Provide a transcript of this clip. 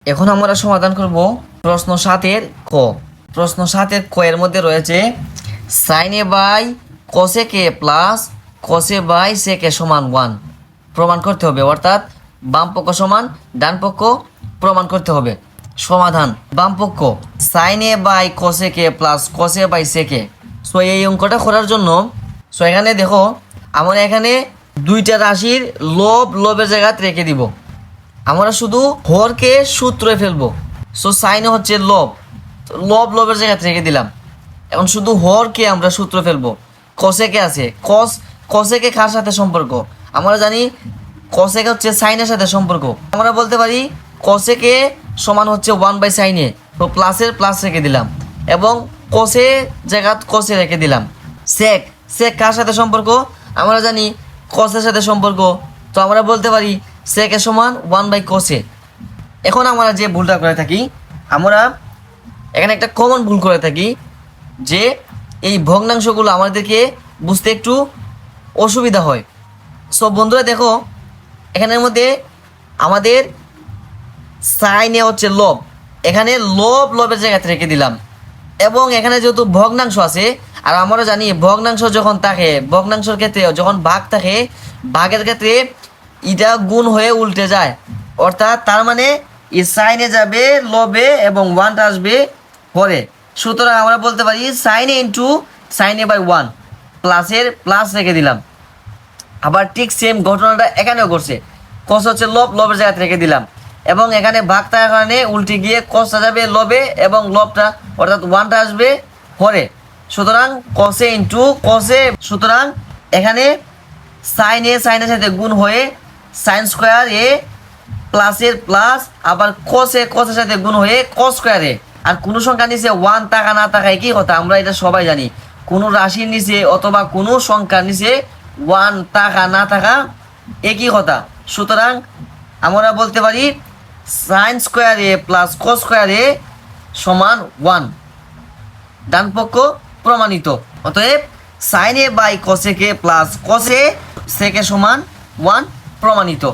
এখন আমরা সমাধান করব প্রশ্ন 7 ক। প্রশ্ন 7 ক এর মধ্যে রয়েছে sin a by cos a কে plus cos a by sec a সমান 1 প্রমাণ করতে হবে, অর্থাৎ বাম পক্ষ সমান ডান পক্ষ প্রমাণ করতে হবে। সমাধান: বাম পক্ষ sin a by cos a কে plus cos a by sec a। So এই অঙ্কটা করার জন্য এখানে দেখো, আমরা এখানে দুইটা রাশির লবের জায়গাতে রেখে দিব। আমরা শুধু হরকে সূত্রে ফেলবো। সো সাইনে হচ্ছে লবের জায়গাতে রেখে দিলাম। এখন শুধু হরকে আমরা সূত্র ফেলবো। কসেকে আছে, কসেকে কার সাথে সম্পর্ক? আমরা জানি কসেকে হচ্ছে সাইনের সাথে সম্পর্ক। আমরা বলতে পারি কসেকে সমান হচ্ছে 1/sin a। তো প্লাসের প্লাস রেখে দিলাম এবং কসে জায়গা কসে রেখে দিলাম। সেক কার সাথে সম্পর্ক? আমরা জানি কসের সাথে সম্পর্ক। তো আমরা বলতে পারি sec a সমান 1/cos a। এখন আমরা যে ভুলটা করে থাকি, আমরা এখানে একটা কমন ভুল করে থাকি যে এই ভগ্নাংশগুলো আমাদেরকে বুঝতে একটু অসুবিধা হয়। সো বন্ধুরা দেখো, এখানের মধ্যে আমাদের sin a হচ্ছে লব, এখানে লবের জায়গাতে রেখে দিলাম এবং এখানে যেহেতু ভগ্নাংশ আছে, আর আমরা জানি ভগ্নাংশ যখন থাকে, ভগ্নাংশের ক্ষেত্রে যখন ভাগ থাকে, ভাগের ক্ষেত্রে এটা গুণ হয়ে উল্টে যায়, অর্থাৎ তার মানে এই সাইনে যাবে লবে এবং 1টা আসবে পরে। সুতরাং আমরা বলতে পারি sin a into sin a by 1 প্লাসের প্লাস রেখে দিলাম। আবার ঠিক সেম ঘটনাটা এখানেও ঘটছে। কস হচ্ছে লবের জায়গাতে রেখে দিলাম এবং এখানে ভাগ থাকার কারণে উল্টে গিয়ে কসটা যাবে লবে এবং লবটা অর্থাৎ 1টা আসবে পরে। সুতরাং কসে ইন্টু কসে, সুতরাং এখানে সাইন এর সাথে গুণ হয়ে সাইন স্কোয়ার এ প্লাসের প্লাস, আবার কসের সাথে গুণ হয়ে কস স্কোয়ার এ। আর কোনো সংখ্যার নিচে 1 টাকা না থাকা একই কথা, আমরা এটা সবাই জানি। কোনো রাশির নিচে অথবা কোনো সংখ্যার নিচে 1 টাকা না থাকা একই কথা। সুতরাং আমরা বলতে পারি sine square A plus cos square A সমান 1, ডান পক্ষ প্রমাণিত। অতএব সাইন এ বাই কসে কে প্লাস কসে সেকে সমান 1 প্রমাণিত।